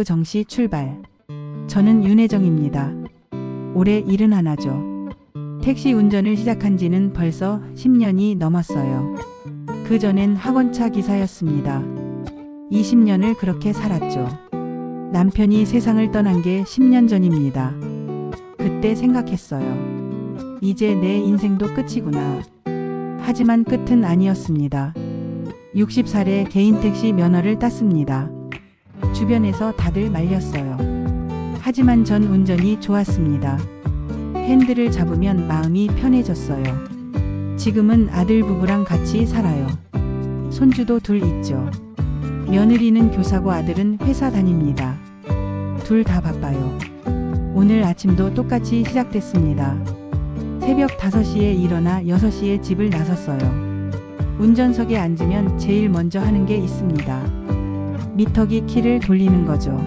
정시 출발. 저는 윤혜정입니다. 올해 71죠. 택시 운전을 시작한 지는 벌써 10년이 넘었어요. 그전엔 학원차 기사였습니다. 20년을 그렇게 살았죠. 남편이 세상을 떠난 게 10년 전입니다. 그때 생각했어요. 이제 내 인생도 끝이구나. 하지만 끝은 아니었습니다. 60살에 개인 택시 면허를 땄습니다. 주변에서 다들 말렸어요. 하지만 전 운전이 좋았습니다. 핸들을 잡으면 마음이 편해졌어요. 지금은 아들 부부랑 같이 살아요. 손주도 둘 있죠. 며느리는 교사고 아들은 회사 다닙니다. 둘 다 바빠요. 오늘 아침도 똑같이 시작됐습니다. 새벽 5시에 일어나 6시에 집을 나섰어요. 운전석에 앉으면 제일 먼저 하는 게 있습니다. 미터기 키를 돌리는 거죠.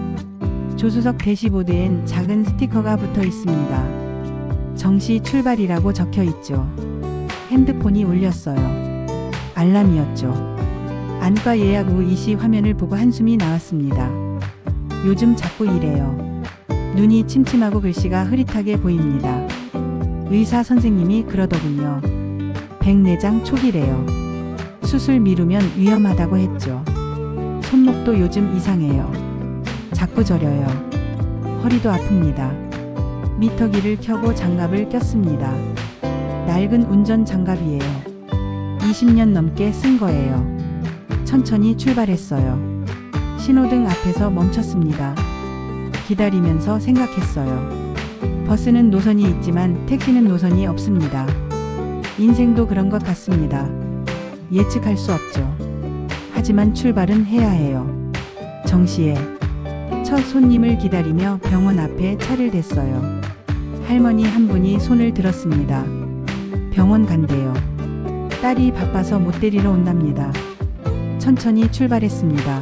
조수석 대시보드엔 작은 스티커가 붙어 있습니다. 정시 출발이라고 적혀 있죠. 핸드폰이 울렸어요. 알람이었죠. 안과 예약 후 이시 화면을 보고 한숨이 나왔습니다. 요즘 자꾸 이래요. 눈이 침침하고 글씨가 흐릿하게 보입니다. 의사 선생님이 그러더군요. 백내장 초기래요. 수술 미루면 위험하다고 했죠. 손목도 요즘 이상해요. 자꾸 저려요. 허리도 아픕니다. 미터기를 켜고 장갑을 꼈습니다. 낡은 운전 장갑이에요. 20년 넘게 쓴 거예요. 천천히 출발했어요. 신호등 앞에서 멈췄습니다. 기다리면서 생각했어요. 버스는 노선이 있지만 택시는 노선이 없습니다. 인생도 그런 것 같습니다. 예측할 수 없죠. 하지만 출발은 해야 해요. 정시에 첫 손님을 기다리며 병원 앞에 차를 댔어요. 할머니 한 분이 손을 들었습니다. 병원 간대요. 딸이 바빠서 못 데리러 온답니다. 천천히 출발했습니다.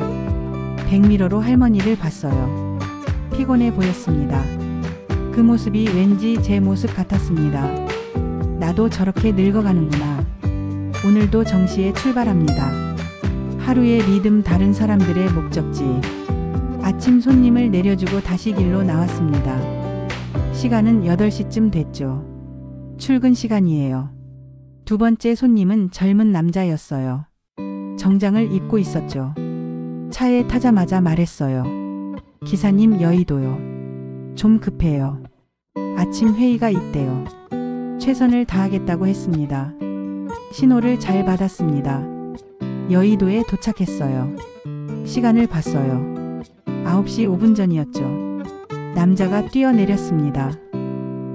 백미러로 할머니를 봤어요. 피곤해 보였습니다. 그 모습이 왠지 제 모습 같았습니다. 나도 저렇게 늙어가는구나. 오늘도 정시에 출발합니다. 하루의 리듬, 다른 사람들의 목적지. 아침 손님을 내려주고 다시 길로 나왔습니다. 시간은 8시쯤 됐죠. 출근 시간이에요. 두 번째 손님은 젊은 남자였어요. 정장을 입고 있었죠. 차에 타자마자 말했어요. 기사님, 여의도요. 좀 급해요. 아침 회의가 있대요. 최선을 다하겠다고 했습니다. 신호를 잘 받았습니다. 여의도에 도착했어요. 시간을 봤어요. 9시 5분 전이었죠. 남자가 뛰어내렸습니다.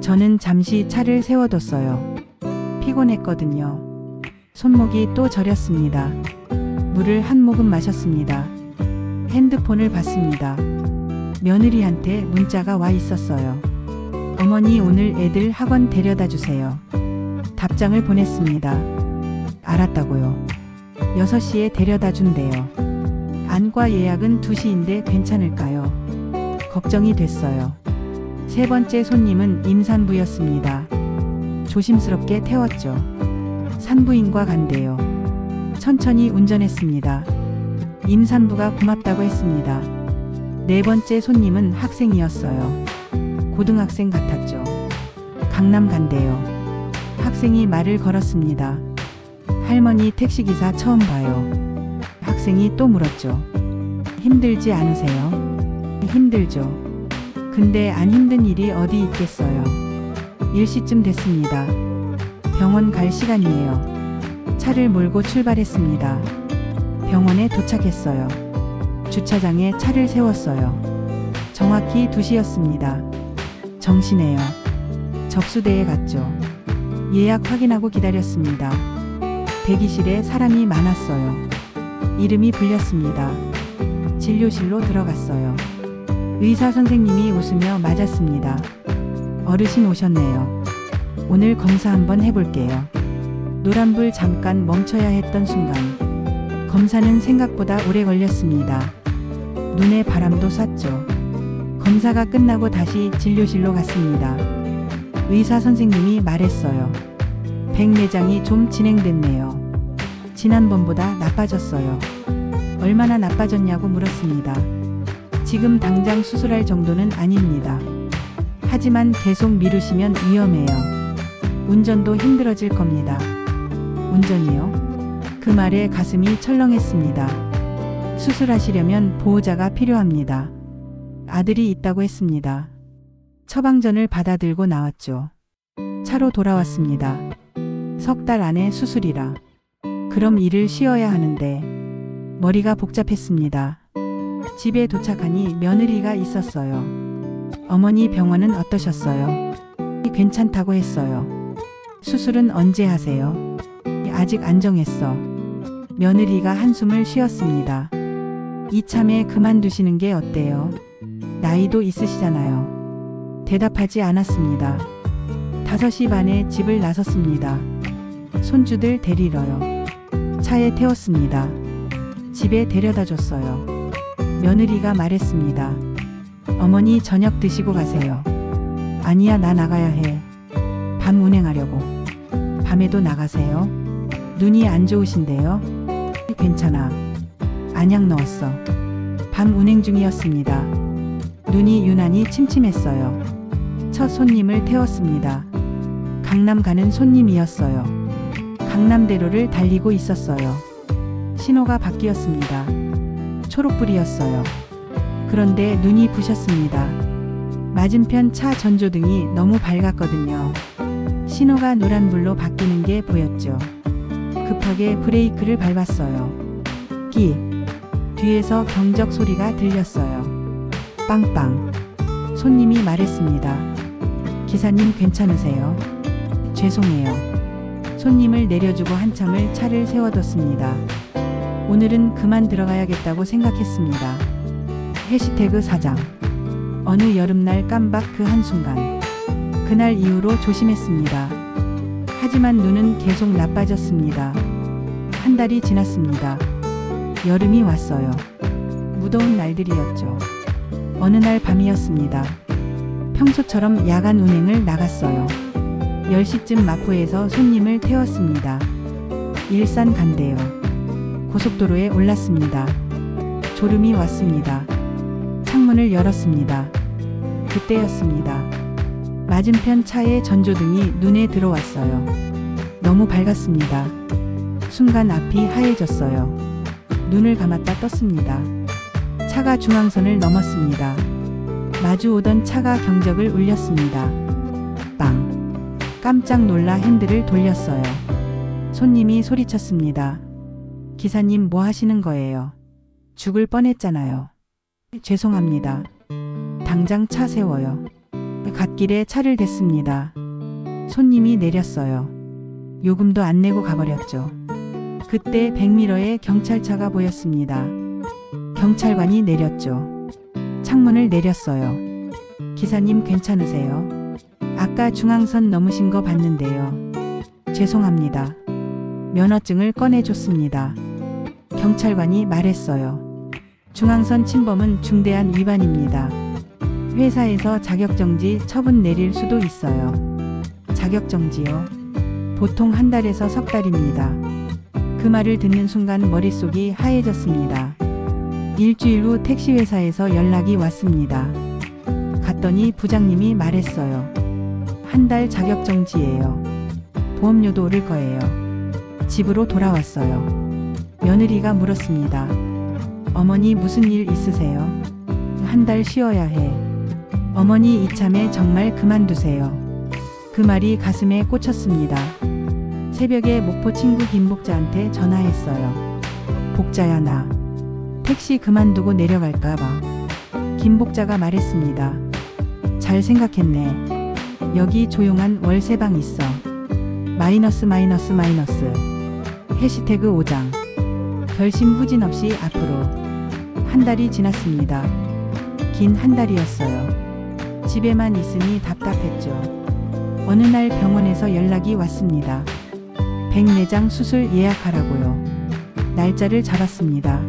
저는 잠시 차를 세워뒀어요. 피곤했거든요. 손목이 또 저렸습니다. 물을 한 모금 마셨습니다. 핸드폰을 봤습니다. 며느리한테 문자가 와 있었어요. 어머니, 오늘 애들 학원 데려다 주세요. 답장을 보냈습니다. 알았다고요. 6시에 데려다 준대요. 안과 예약은 2시인데 괜찮을까요? 걱정이 됐어요. 세 번째 손님은 임산부였습니다. 조심스럽게 태웠죠. 산부인과 간대요. 천천히 운전했습니다. 임산부가 고맙다고 했습니다. 네 번째 손님은 학생이었어요. 고등학생 같았죠. 강남 간대요. 학생이 말을 걸었습니다. 할머니, 택시기사 처음 봐요. 학생이 또 물었죠. 힘들지 않으세요? 힘들죠. 근데 안 힘든 일이 어디 있겠어요. 10시쯤 됐습니다. 병원 갈 시간이에요. 차를 몰고 출발했습니다. 병원에 도착했어요. 주차장에 차를 세웠어요. 정확히 2시였습니다. 정시네요. 접수대에 갔죠. 예약 확인하고 기다렸습니다. 대기실에 사람이 많았어요. 이름이 불렸습니다. 진료실로 들어갔어요. 의사 선생님이 웃으며 맞았습니다. 어르신 오셨네요. 오늘 검사 한번 해볼게요. 노란불 잠깐 멈춰야 했던 순간 검사는 생각보다 오래 걸렸습니다. 눈에 바람도 쐈죠. 검사가 끝나고 다시 진료실로 갔습니다. 의사 선생님이 말했어요. 백내장이 좀 진행됐네요. 지난번보다 나빠졌어요. 얼마나 나빠졌냐고 물었습니다. 지금 당장 수술할 정도는 아닙니다. 하지만 계속 미루시면 위험해요. 운전도 힘들어질 겁니다. 운전이요? 그 말에 가슴이 철렁했습니다. 수술하시려면 보호자가 필요합니다. 아들이 있다고 했습니다. 처방전을 받아들고 나왔죠. 차로 돌아왔습니다. 3달 안에 수술이라. 그럼 일을 쉬어야 하는데 머리가 복잡했습니다. 집에 도착하니 며느리가 있었어요. 어머니 병원은 어떠셨어요? 괜찮다고 했어요. 수술은 언제 하세요? 아직 안 정했어. 며느리가 한숨을 쉬었습니다. 이참에 그만두시는 게 어때요? 나이도 있으시잖아요. 대답하지 않았습니다. 5시 반에 집을 나섰습니다. 손주들 데리러요. 차에 태웠습니다. 집에 데려다 줬어요. 며느리가 말했습니다. 어머니 저녁 드시고 가세요. 아니야, 나 나가야 해. 밤 운행하려고. 밤에도 나가세요? 눈이 안 좋으신데요? 괜찮아. 안약 넣었어. 밤 운행 중이었습니다. 눈이 유난히 침침했어요. 첫 손님을 태웠습니다. 강남 가는 손님이었어요. 강남대로를 달리고 있었어요. 신호가 바뀌었습니다. 초록불이었어요. 그런데 눈이 부셨습니다. 맞은편 차 전조등이 너무 밝았거든요. 신호가 노란불로 바뀌는 게 보였죠. 급하게 브레이크를 밟았어요. 뒤에서 경적 소리가 들렸어요. 빵빵. 손님이 말했습니다. 기사님 괜찮으세요? 죄송해요. 손님을 내려주고 한참을 차를 세워뒀습니다. 오늘은 그만 들어가야겠다고 생각했습니다. 해시태그 사장. 어느 여름날 깜박 그 한순간. 그날 이후로 조심했습니다. 하지만 눈은 계속 나빠졌습니다. 1달이 지났습니다. 여름이 왔어요. 무더운 날들이었죠. 어느 날 밤이었습니다. 평소처럼 야간 운행을 나갔어요. 10시쯤 마포에서 손님을 태웠습니다. 일산 간대요. 고속도로에 올랐습니다. 졸음이 왔습니다. 창문을 열었습니다. 그때였습니다. 맞은편 차의 전조등이 눈에 들어왔어요. 너무 밝았습니다. 순간 앞이 하얘졌어요. 눈을 감았다 떴습니다. 차가 중앙선을 넘었습니다. 마주 오던 차가 경적을 울렸습니다. 빵. 깜짝 놀라 핸들을 돌렸어요. 손님이 소리쳤습니다. 기사님 뭐 하시는 거예요? 죽을 뻔했잖아요. 죄송합니다. 당장 차 세워요. 갓길에 차를 댔습니다. 손님이 내렸어요. 요금도 안 내고 가버렸죠. 그때 백미러에 경찰차가 보였습니다. 경찰관이 내렸죠. 창문을 내렸어요. 기사님 괜찮으세요? 아까 중앙선 넘으신 거 봤는데요. 죄송합니다. 면허증을 꺼내줬습니다. 경찰관이 말했어요. 중앙선 침범은 중대한 위반입니다. 회사에서 자격정지 처분 내릴 수도 있어요. 자격정지요? 보통 1달에서 3달입니다. 그 말을 듣는 순간 머릿속이 하얘졌습니다. 일주일 후 택시회사에서 연락이 왔습니다. 갔더니 부장님이 말했어요. 1달 자격정지예요. 보험료도 오를 거예요. 집으로 돌아왔어요. 며느리가 물었습니다. 어머니 무슨 일 있으세요? 1달 쉬어야 해. 어머니 이참에 정말 그만두세요. 그 말이 가슴에 꽂혔습니다. 새벽에 목포 친구 김복자한테 전화했어요. 복자야, 나 택시 그만두고 내려갈까 봐. 김복자가 말했습니다. 잘 생각했네. 여기 조용한 월세방 있어. 마이너스. 해시태그 5장. 결심 후진 없이 앞으로. 1달이 지났습니다. 긴 1달이었어요. 집에만 있으니 답답했죠. 어느 날 병원에서 연락이 왔습니다. 백내장 수술 예약하라고요. 날짜를 잡았습니다.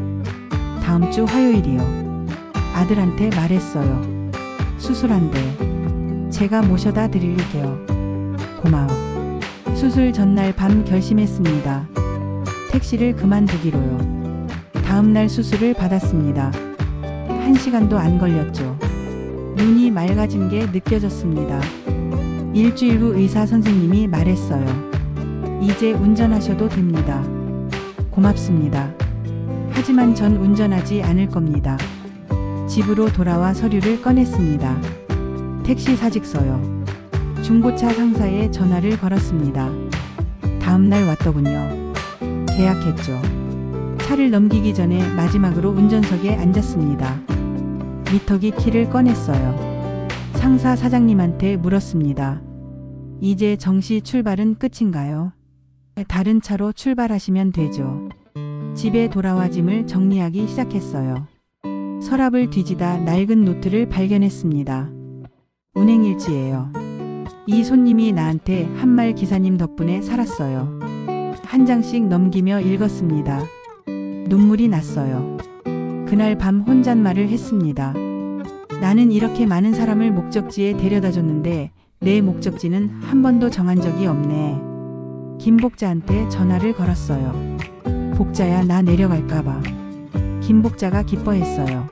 다음 주 화요일이요. 아들한테 말했어요. 수술한대. 제가 모셔다 드릴게요. 고마워. 수술 전날 밤 결심했습니다. 택시를 그만두기로요. 다음 날 수술을 받았습니다. 1시간도 안 걸렸죠. 눈이 맑아진 게 느껴졌습니다. 일주일 후 의사 선생님이 말했어요. 이제 운전하셔도 됩니다. 고맙습니다. 하지만 전 운전하지 않을 겁니다. 집으로 돌아와 서류를 꺼냈습니다. 택시 사직서요. 중고차 상사에 전화를 걸었습니다. 다음날 왔더군요. 계약했죠. 차를 넘기기 전에 마지막으로 운전석에 앉았습니다. 미터기 키를 꺼냈어요. 상사 사장님한테 물었습니다. 이제 정시 출발은 끝인가요? 다른 차로 출발하시면 되죠. 집에 돌아와 짐을 정리하기 시작했어요. 서랍을 뒤지다 낡은 노트를 발견했습니다. 운행일지예요. 이 손님이 나한테 한 말 기사님 덕분에 살았어요. 한 장씩 넘기며 읽었습니다. 눈물이 났어요. 그날 밤 혼잣말을 했습니다. 나는 이렇게 많은 사람을 목적지에 데려다 줬는데 내 목적지는 한 번도 정한 적이 없네. 김복자한테 전화를 걸었어요. 복자야, 나 내려갈까봐. 김복자가 기뻐했어요.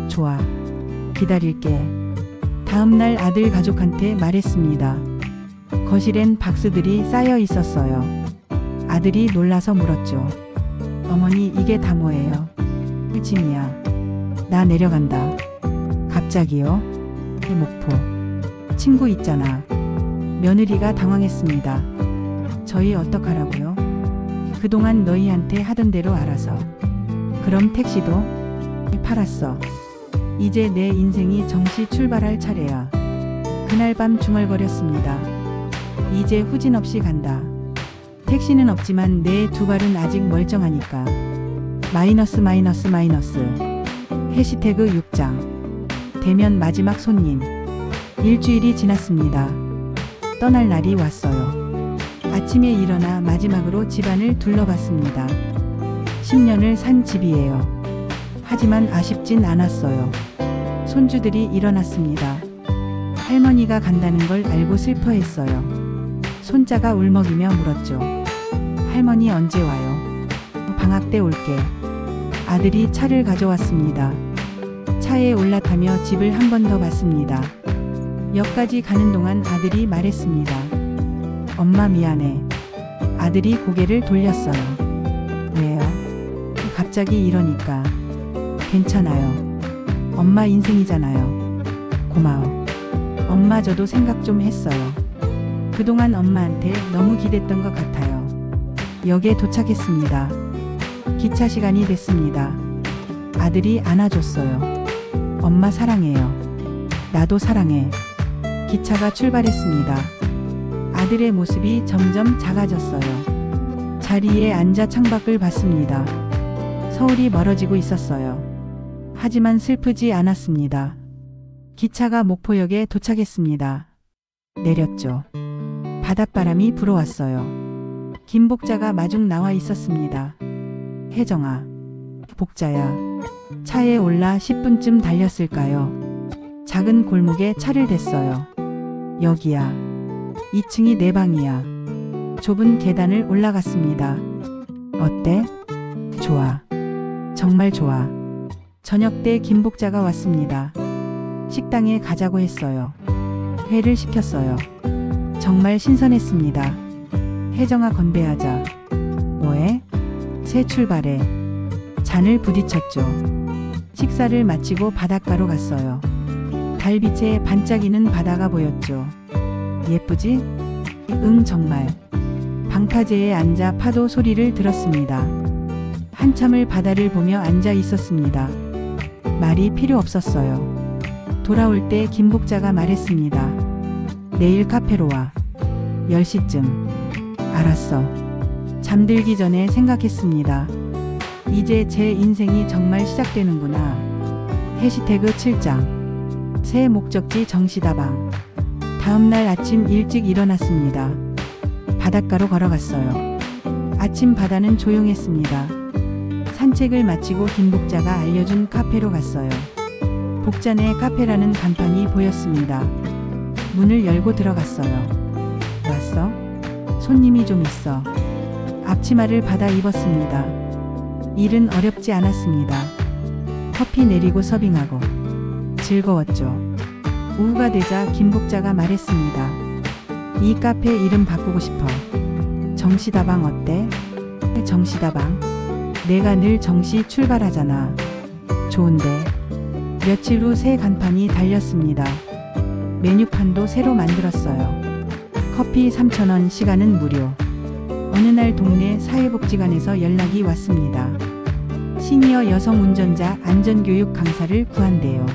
좋아. 기다릴게. 다음날 아들 가족한테 말했습니다. 거실엔 박스들이 쌓여 있었어요. 아들이 놀라서 물었죠. 어머니, 이게 다 뭐예요? 짐이야. 나 내려간다. 갑자기요? 목포. 친구 있잖아. 며느리가 당황했습니다. 저희 어떡하라고요? 그동안 너희한테 하던 대로 알아서. 그럼 택시도? 팔았어. 이제 내 인생이 정시 출발할 차례야. 그날 밤 중얼거렸습니다. 이제 후진 없이 간다. 택시는 없지만 내 두 발은 아직 멀쩡하니까. 마이너스 마이너스 마이너스. 해시태그 6장. 대면 마지막 손님. 일주일이 지났습니다. 떠날 날이 왔어요. 아침에 일어나 마지막으로 집안을 둘러봤습니다. 10년을 산 집이에요. 하지만 아쉽진 않았어요. 손주들이 일어났습니다. 할머니가 간다는 걸 알고 슬퍼했어요. 손자가 울먹이며 물었죠. 할머니 언제 와요? 방학 때 올게. 아들이 차를 가져왔습니다. 차에 올라타며 집을 한 번 더 봤습니다. 역까지 가는 동안 아들이 말했습니다. 엄마 미안해. 아들이 고개를 돌렸어요. 왜요? 갑자기 이러니까. 괜찮아요. 엄마 인생이잖아요. 고마워. 엄마 저도 생각 좀 했어요. 그동안 엄마한테 너무 기댔던 것 같아요. 역에 도착했습니다. 기차 시간이 됐습니다. 아들이 안아줬어요. 엄마 사랑해요. 나도 사랑해. 기차가 출발했습니다. 아들의 모습이 점점 작아졌어요. 자리에 앉아 창밖을 봤습니다. 서울이 멀어지고 있었어요. 하지만 슬프지 않았습니다. 기차가 목포역에 도착했습니다. 내렸죠. 바닷바람이 불어왔어요. 김복자가 마중 나와 있었습니다. 혜정아, 복자야. 차에 올라 10분쯤 달렸을까요? 작은 골목에 차를 댔어요. 여기야. 2층이 내 방이야. 좁은 계단을 올라갔습니다. 어때? 좋아. 정말 좋아. 저녁 때 김복자가 왔습니다. 식당에 가자고 했어요. 회를 시켰어요. 정말 신선했습니다. 혜정아 건배하자. 뭐해? 새 출발해. 잔을 부딪혔죠. 식사를 마치고 바닷가로 갔어요. 달빛에 반짝이는 바다가 보였죠. 예쁘지? 응, 정말. 방파제에 앉아 파도 소리를 들었습니다. 한참을 바다를 보며 앉아 있었습니다. 말이 필요 없었어요. 돌아올 때 김복자가 말했습니다. 내일 카페로 와. 10시쯤. 알았어. 잠들기 전에 생각했습니다. 이제 제 인생이 정말 시작되는구나. 해시태그 7장. 새 목적지 정시다방. 다음날 아침 일찍 일어났습니다. 바닷가로 걸어갔어요. 아침 바다는 조용했습니다. 산책을 마치고 김복자가 알려준 카페로 갔어요. 복자네 카페라는 간판이 보였습니다. 문을 열고 들어갔어요. 왔어? 손님이 좀 있어. 앞치마를 받아 입었습니다. 일은 어렵지 않았습니다. 커피 내리고 서빙하고 즐거웠죠. 오후가 되자 김복자가 말했습니다. 이 카페 이름 바꾸고 싶어. 정시다방 어때? 정시다방? 내가 늘 정시 출발하잖아. 좋은데. 며칠 후 새 간판이 달렸습니다. 메뉴판도 새로 만들었어요. 커피 3,000원, 시간은 무료. 어느 날 동네 사회복지관에서 연락이 왔습니다. 시니어 여성 운전자 안전교육 강사를 구한대요.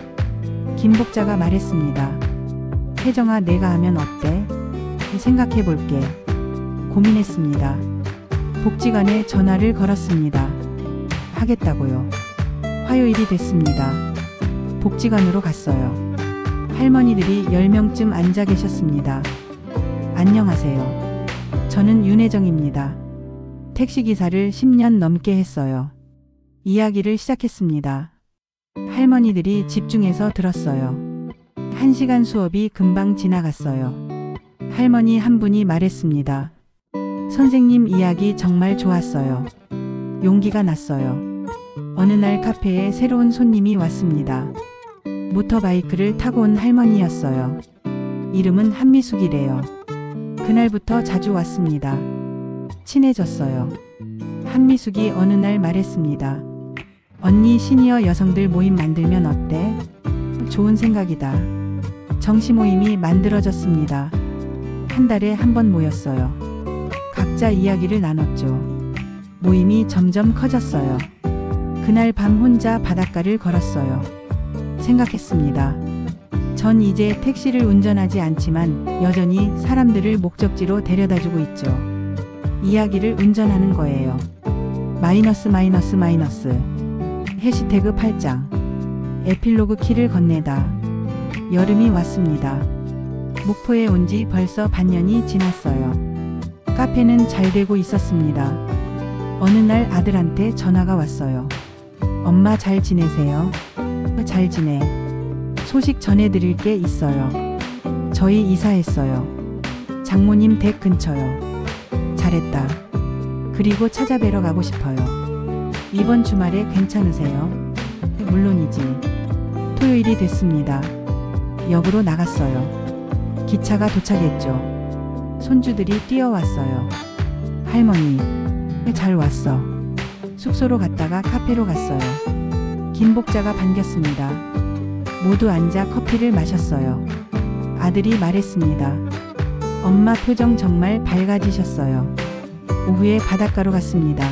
김복자가 말했습니다. 혜정아, 내가 하면 어때? 생각해볼게. 고민했습니다. 복지관에 전화를 걸었습니다. 하겠다고요. 화요일이 됐습니다. 복지관으로 갔어요. 할머니들이 10명쯤 앉아 계셨습니다. 안녕하세요. 저는 윤혜정입니다. 택시기사를 10년 넘게 했어요. 이야기를 시작했습니다. 할머니들이 집중해서 들었어요. 1시간 수업이 금방 지나갔어요. 할머니 한 분이 말했습니다. 선생님 이야기 정말 좋았어요. 용기가 났어요. 어느 날 카페에 새로운 손님이 왔습니다. 모터바이크를 타고 온 할머니였어요. 이름은 한미숙이래요. 그날부터 자주 왔습니다. 친해졌어요. 한미숙이 어느 날 말했습니다. 언니, 시니어 여성들 모임 만들면 어때? 좋은 생각이다. 정시 모임이 만들어졌습니다. 한 달에 한 번 모였어요. 각자 이야기를 나눴죠. 모임이 점점 커졌어요. 그날 밤 혼자 바닷가를 걸었어요. 생각했습니다. 전 이제 택시를 운전하지 않지만 여전히 사람들을 목적지로 데려다주고 있죠. 이야기를 운전하는 거예요. 마이너스 마이너스 마이너스. 해시태그 8장. 에필로그 키를 건네다. 여름이 왔습니다. 목포에 온 지 벌써 반년이 지났어요. 카페는 잘 되고 있었습니다. 어느 날 아들한테 전화가 왔어요. 엄마 잘 지내세요? 잘 지내. 소식 전해드릴 게 있어요. 저희 이사했어요. 장모님 댁 근처요. 잘했다. 그리고 찾아뵈러 가고 싶어요. 이번 주말에 괜찮으세요? 물론이지. 토요일이 됐습니다. 역으로 나갔어요. 기차가 도착했죠. 손주들이 뛰어왔어요. 할머니, 잘 왔어. 숙소로 갔다가 카페로 갔어요. 김복자가 반겼습니다. 모두 앉아 커피를 마셨어요. 아들이 말했습니다. 엄마 표정 정말 밝아지셨어요. 오후에 바닷가로 갔습니다.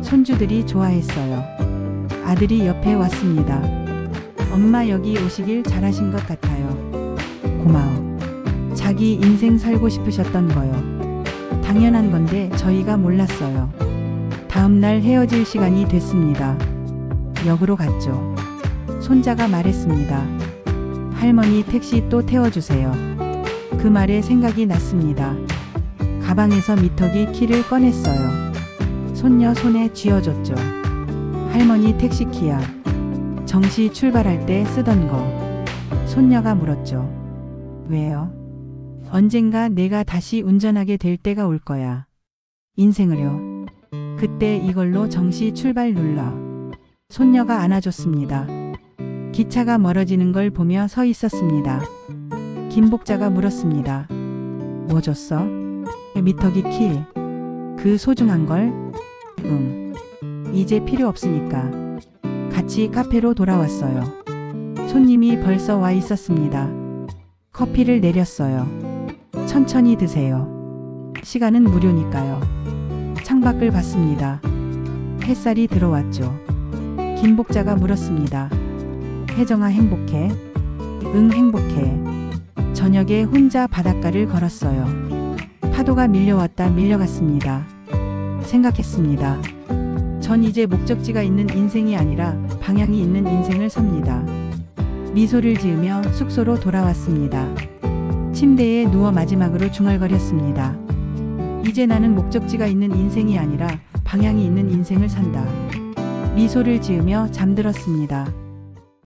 손주들이 좋아했어요. 아들이 옆에 왔습니다. 엄마 여기 오시길 잘하신 것 같아요. 고마워. 자기 인생 살고 싶으셨던 거요. 당연한 건데 저희가 몰랐어요. 다음날 헤어질 시간이 됐습니다. 역으로 갔죠. 손자가 말했습니다. 할머니 택시 또 태워주세요. 그 말에 생각이 났습니다. 가방에서 미터기 키를 꺼냈어요. 손녀 손에 쥐어줬죠. 할머니 택시키야. 정시 출발할 때 쓰던 거. 손녀가 물었죠. 왜요? 언젠가 내가 다시 운전하게 될 때가 올 거야. 인생을요. 그때 이걸로 정시 출발 눌러. 손녀가 안아줬습니다. 기차가 멀어지는 걸 보며 서 있었습니다. 김복자가 물었습니다. 뭐 줬어? 미터기 키. 그 소중한 걸? 응. 이제 필요 없으니까. 같이 카페로 돌아왔어요. 손님이 벌써 와 있었습니다. 커피를 내렸어요. 천천히 드세요. 시간은 무료니까요. 창밖을 봤습니다. 햇살이 들어왔죠. 김복자가 물었습니다. 혜정아 행복해? 응, 행복해. 저녁에 혼자 바닷가를 걸었어요. 파도가 밀려왔다 밀려갔습니다. 생각했습니다. 전 이제 목적지가 있는 인생이 아니라 방향이 있는 인생을 삽니다. 미소를 지으며 숙소로 돌아왔습니다. 침대에 누워 마지막으로 중얼거렸습니다. 이제 나는 목적지가 있는 인생이 아니라 방향이 있는 인생을 산다. 미소를 지으며 잠들었습니다.